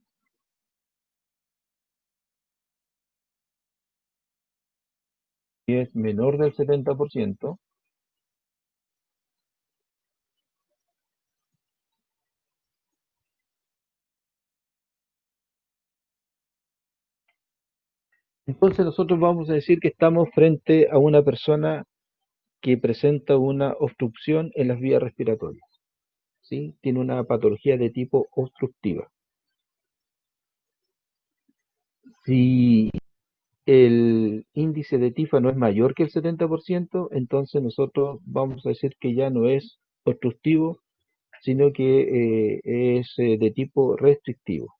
Speaker 1: Si es menor del 70%, entonces nosotros vamos a decir que estamos frente a una persona que presenta una obstrucción en las vías respiratorias, ¿sí? Tiene una patología de tipo obstructiva. Si el índice de tifa no es mayor que el 70%, entonces nosotros vamos a decir que ya no es obstructivo, sino que es de tipo restrictivo.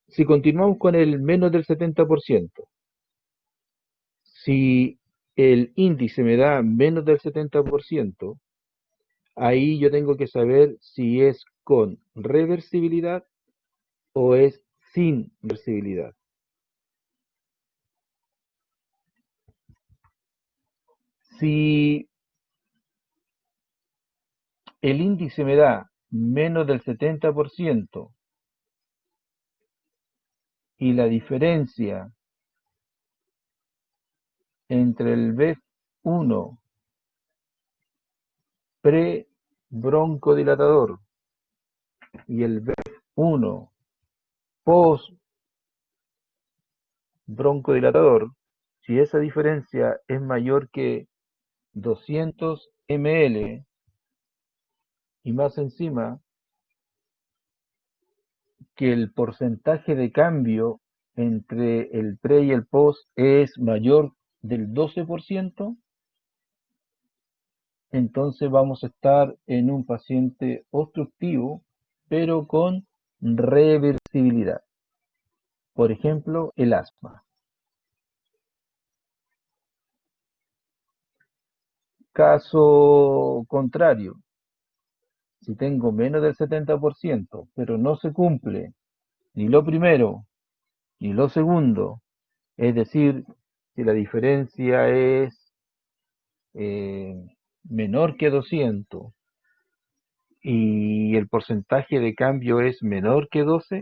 Speaker 1: Si continuamos con el menos del 70%, si el índice me da menos del 70%, ahí yo tengo que saber si es con reversibilidad o es sin reversibilidad. Si el índice me da menos del 70% y la diferencia entre el BEF1 pre-broncodilatador y el BEF1 post-broncodilatador, si esa diferencia es mayor que 200 ml y más encima que el porcentaje de cambio entre el pre y el post es mayor del 12%, entonces vamos a estar en un paciente obstructivo, pero con reversibilidad. Por ejemplo, el asma. Caso contrario, si tengo menos del 70%, pero no se cumple ni lo primero ni lo segundo, es decir, si la diferencia es eh, menor que 200 y el porcentaje de cambio es menor que 12,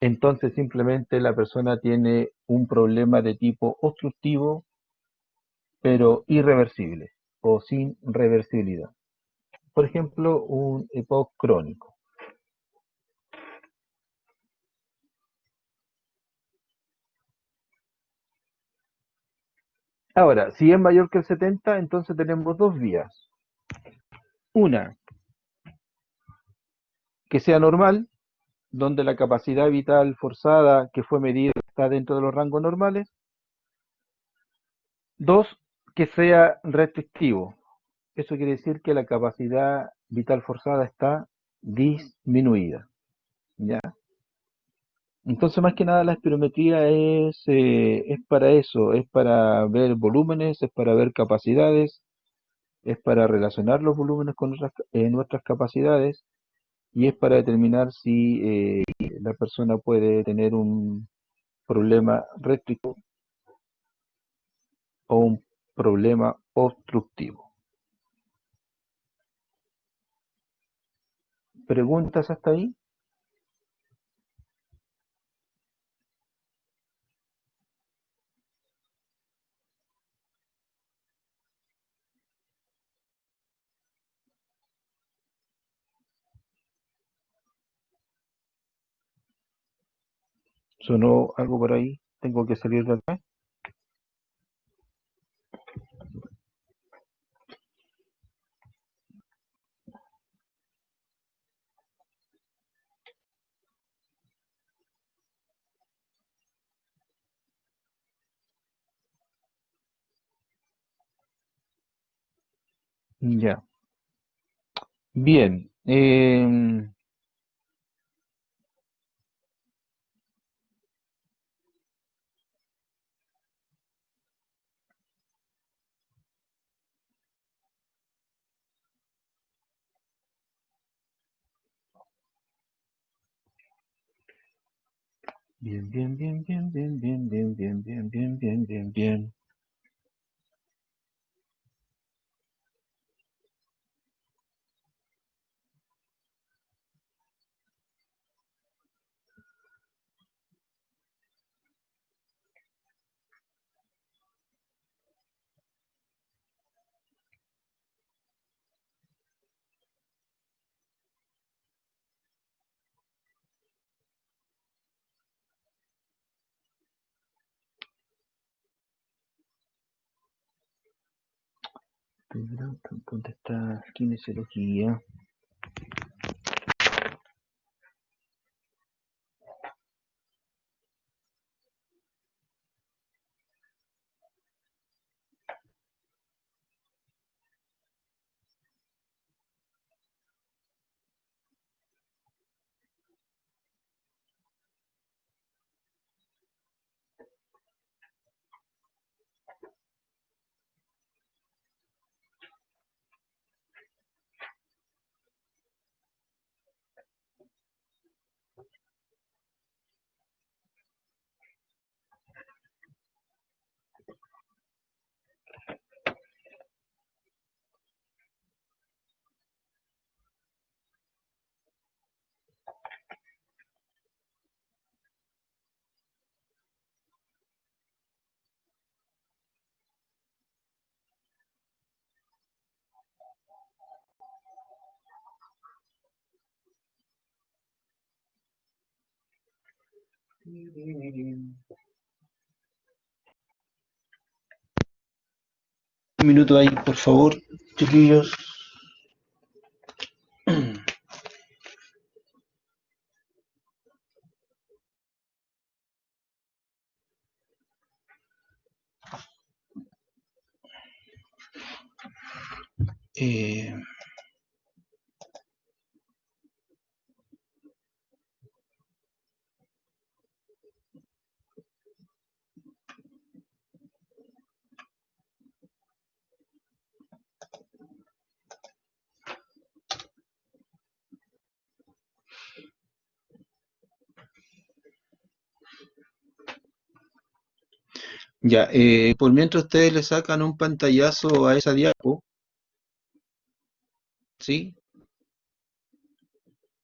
Speaker 1: entonces simplemente la persona tiene un problema de tipo obstructivo, pero irreversible o sin reversibilidad. Por ejemplo, un EPOC crónico. Ahora, si es mayor que el 70, entonces tenemos dos vías. Una, que sea normal, donde la capacidad vital forzada que fue medida está dentro de los rangos normales. Dos, que sea restrictivo. Eso quiere decir que la capacidad vital forzada está disminuida. ¿Ya? Entonces, más que nada, la espirometría es para eso, es para ver volúmenes, es para ver capacidades, es para relacionar los volúmenes con nuestras capacidades y es para determinar si la persona puede tener un problema restrictivo o un problema obstructivo. ¿Preguntas hasta ahí? ¿Sonó algo por ahí? ¿Tengo que salir de acá? Ya. Bien. Bien, bien, bien, bien, bien, bien, bien, bien, bien, bien, bien, bien, bien. ¿Dónde está kinesiología?
Speaker 2: Un minuto ahí, por favor, chiquillos. Eh, ya, por mientras ustedes le sacan un pantallazo a esa diapo, ¿sí?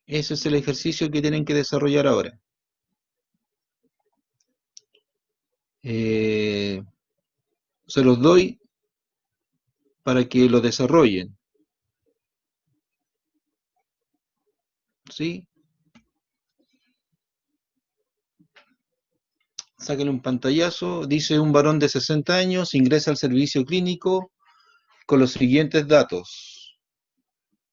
Speaker 2: Ese es el ejercicio que tienen que desarrollar ahora. Se los doy para que lo desarrollen, ¿sí? Saquen un pantallazo, dice un varón de 60 años ingresa al servicio clínico con los siguientes datos.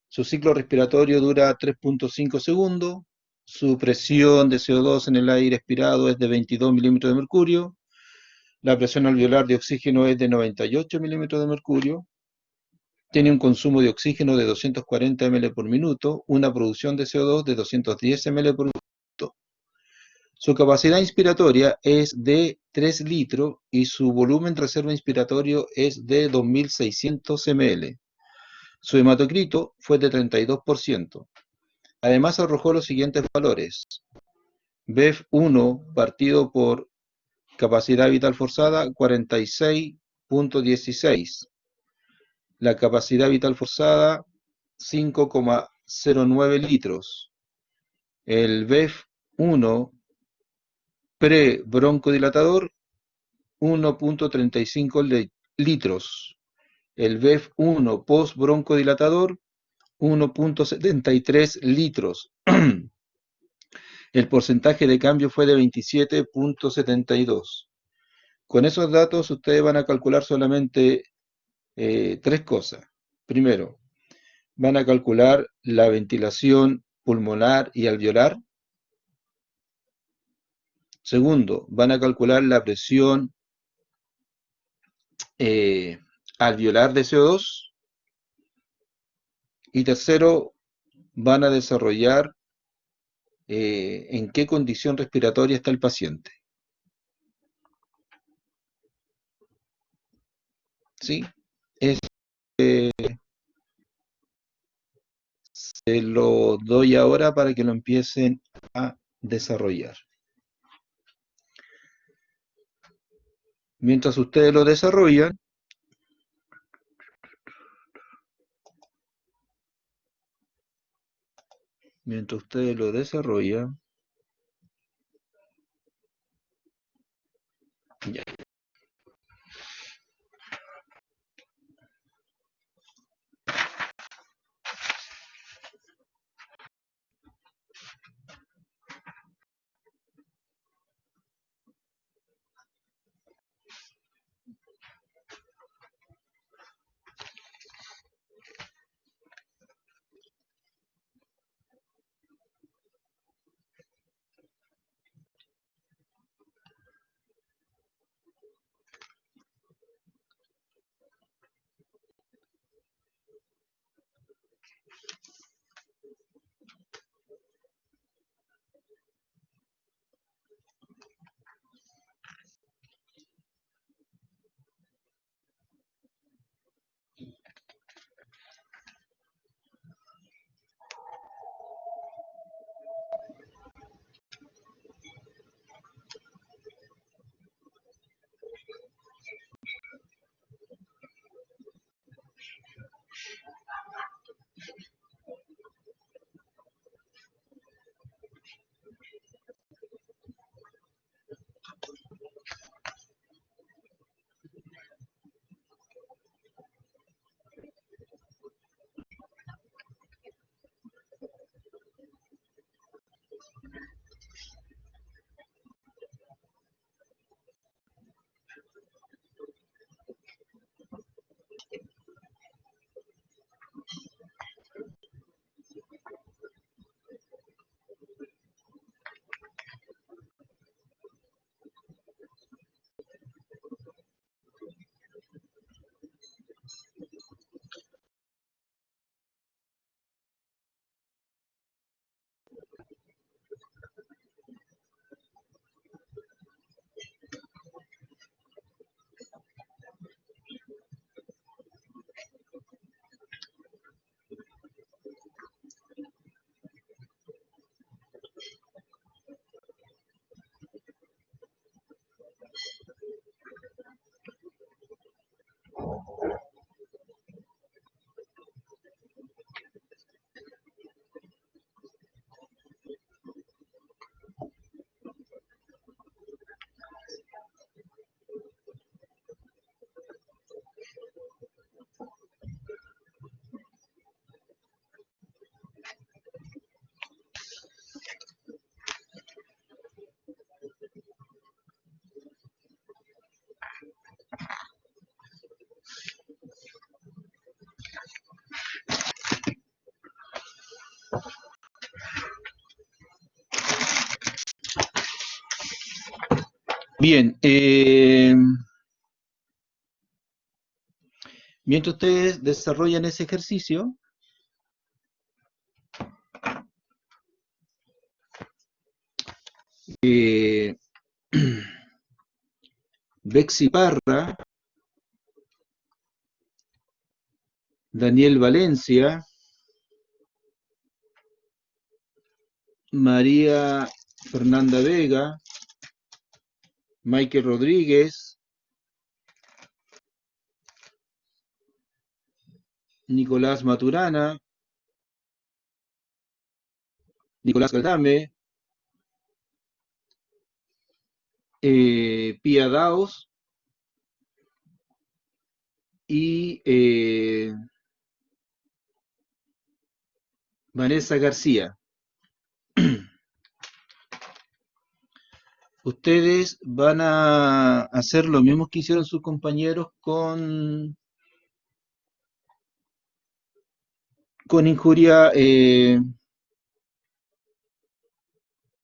Speaker 2: Su ciclo respiratorio dura 3.5 segundos, su presión de CO2 en el aire expirado es de 22 milímetros de mercurio, la presión alveolar de oxígeno es de 98 milímetros de mercurio, tiene un consumo de oxígeno de 240 ml por minuto, una producción de CO2 de 210 ml por minuto. Su capacidad inspiratoria es de 3 litros y su volumen reserva inspiratorio es de 2.600 ml. Su hematocrito fue de 32%. Además arrojó los siguientes valores. BEF1 partido por capacidad vital forzada 46.16. La capacidad vital forzada 5,09 litros. El BEF1 pre-broncodilatador 1.35 litros. El BEF1 post-broncodilatador 1.73 litros. El porcentaje de cambio fue de 27.72. Con esos datos ustedes van a calcular solamente tres cosas. Primero, van a calcular la ventilación pulmonar y alveolar. Segundo, van a calcular la presión alveolar de CO2. Y tercero, van a desarrollar en qué condición respiratoria está el paciente. ¿Sí? Se lo doy ahora para que lo empiecen a desarrollar. Mientras ustedes lo desarrollan, ya. Bien, mientras ustedes desarrollan ese ejercicio, Bexy Parra, Daniel Valencia, María Fernanda Vega, Michael Rodríguez, Nicolás Maturana, Nicolás Galdame, Pía Daos y Vanessa García. Ustedes van a hacer lo mismo que hicieron sus compañeros con injuria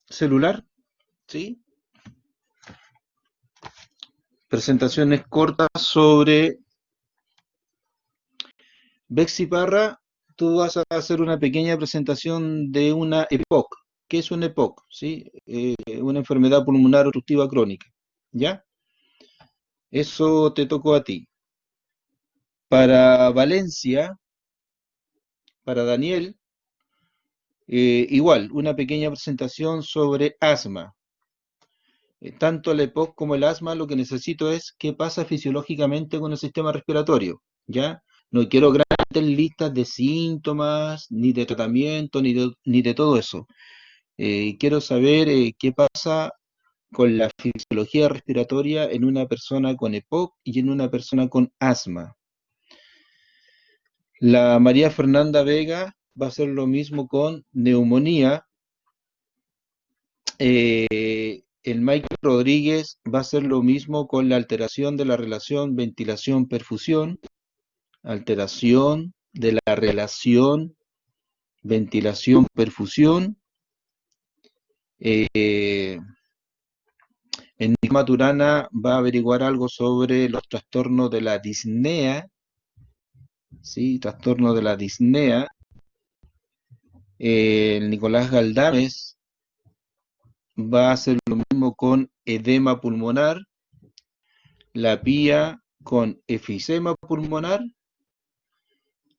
Speaker 2: celular, ¿sí? Presentaciones cortas sobre Bexy Parra. Tú vas a hacer una pequeña presentación de una EPOC. ¿Qué es una EPOC? ¿Sí? Una enfermedad pulmonar obstructiva crónica. ¿Ya? Eso te tocó a ti. Para Valencia, para Daniel, igual, una pequeña presentación sobre asma. Tanto la EPOC como el asma, lo que necesito es qué pasa fisiológicamente con el sistema respiratorio, ¿ya? No quiero grandes listas de síntomas, ni de tratamiento, ni de todo eso. Quiero saber qué pasa con la fisiología respiratoria en una persona con EPOC y en una persona con asma. La María Fernanda Vega va a hacer lo mismo con neumonía. El Michael Rodríguez va a hacer lo mismo con la alteración de la relación ventilación-perfusión, alteración de la relación ventilación-perfusión. Enrique Maturana va a averiguar algo sobre los trastornos de la disnea, ¿sí? Trastorno de la disnea. El Nicolás Galdames va a hacer lo mismo con edema pulmonar, la Pía con efisema pulmonar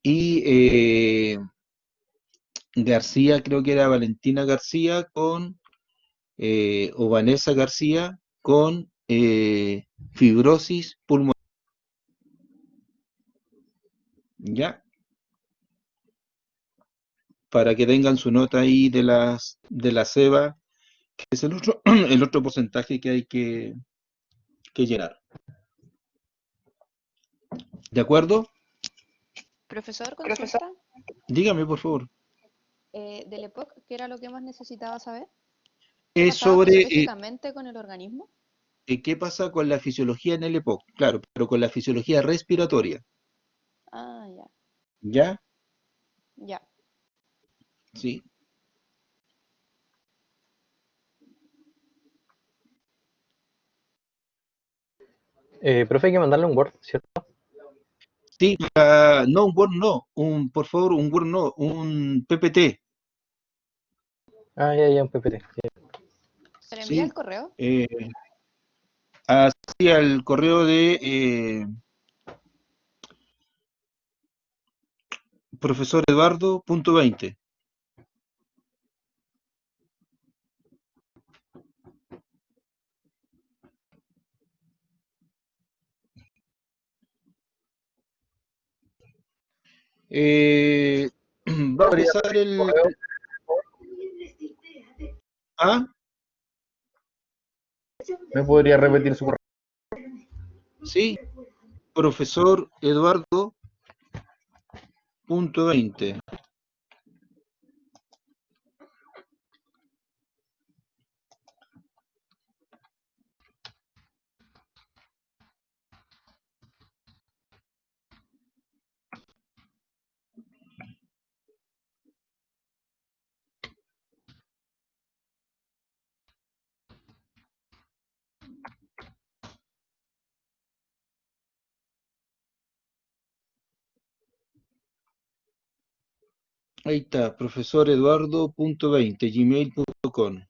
Speaker 2: y García, creo que era Valentina García o Vanessa García con fibrosis pulmonar. ¿Ya? Para que tengan su nota ahí de la SEBA, que es el otro, el otro porcentaje que hay que llenar. ¿De acuerdo?
Speaker 4: Profesor, consulta.
Speaker 2: Dígame, por favor.
Speaker 4: Del EPOC, ¿qué era lo que más necesitaba saber? ¿Qué
Speaker 2: Es
Speaker 4: pasaba
Speaker 2: sobre
Speaker 4: fisiológicamente con el organismo?
Speaker 2: qué pasa con la fisiología en el EPOC, claro, pero con la fisiología respiratoria.
Speaker 4: Ah, ya,
Speaker 2: ¿Ya?
Speaker 4: ya.
Speaker 2: Sí.
Speaker 5: Profe, hay que mandarle un Word, ¿cierto?
Speaker 2: Sí, no un Word, no, por favor, un Word, no, un PPT.
Speaker 5: Ah, ya, un PPT.
Speaker 4: ¿Se le envía
Speaker 2: Sí.
Speaker 4: el correo?
Speaker 2: Así al correo de profesor Eduardo.20. Va a empezar el... ¿Ah?
Speaker 5: ¿Me podría repetir su correo?
Speaker 2: Sí, profesor Eduardo.20. Ahí está, profesoreduardo.20, gmail.com.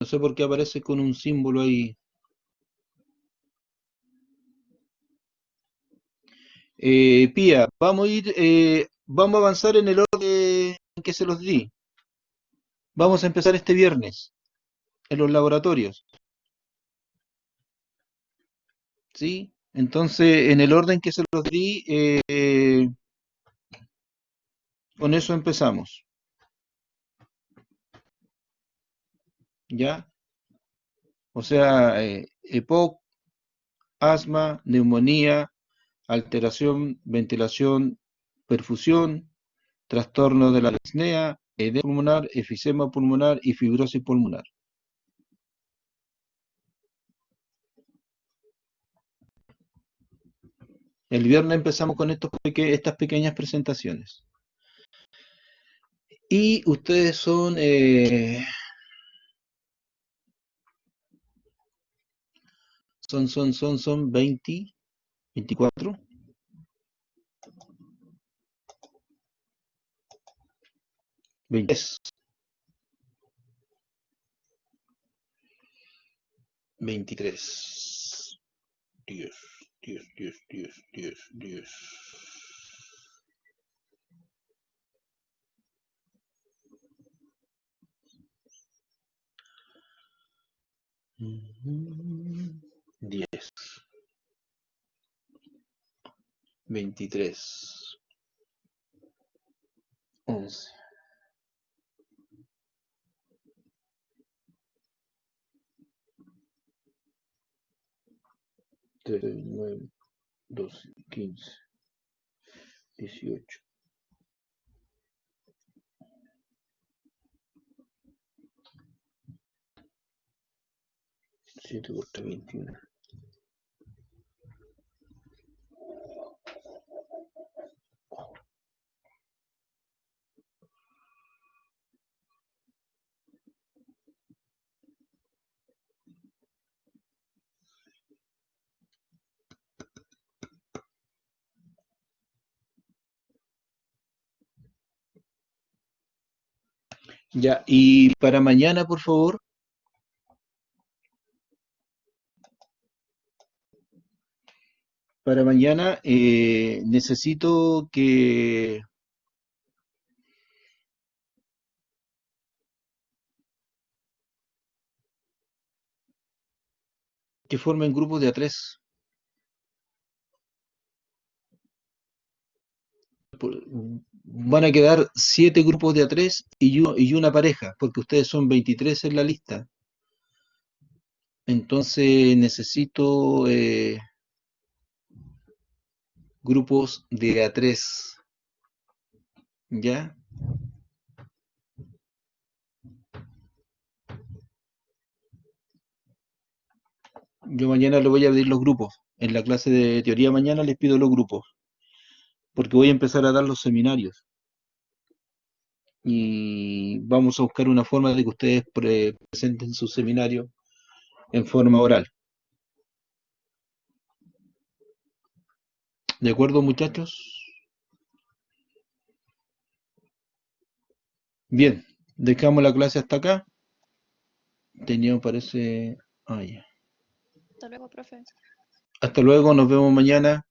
Speaker 2: No sé por qué aparece con un símbolo ahí. Pía, vamos a avanzar en el orden en que se los di. Vamos a empezar este viernes en los laboratorios, ¿sí? Entonces, en el orden que se los di, con eso empezamos, ¿ya? O sea, EPOC, asma, neumonía, alteración, ventilación, perfusión, trastorno de la disnea, edema pulmonar, efisema pulmonar y fibrosis pulmonar. El viernes empezamos con estas pequeñas presentaciones. Y ustedes son 20, 24, 23, 23. Dios, Dios, Dios, Dios, Dios, Dios. Mm, 10, 23, 11, 9, 12, 15, 18, 7 por 3, 21. Ya, y para mañana, por favor, para mañana necesito que formen grupos de a 3. Van a quedar 7 grupos de a 3 y una pareja, porque ustedes son 23 en la lista. Entonces necesito grupos de a 3, ¿ya? Yo mañana le voy a pedir los grupos. En la clase de teoría mañana les pido los grupos, porque voy a empezar a dar los seminarios. Y vamos a buscar una forma de que ustedes presenten su seminario en forma oral. ¿De acuerdo, muchachos? Bien, dejamos la clase hasta acá. Tenía, parece... Ah, ya.
Speaker 4: Hasta luego, profe.
Speaker 2: Hasta luego, nos vemos mañana.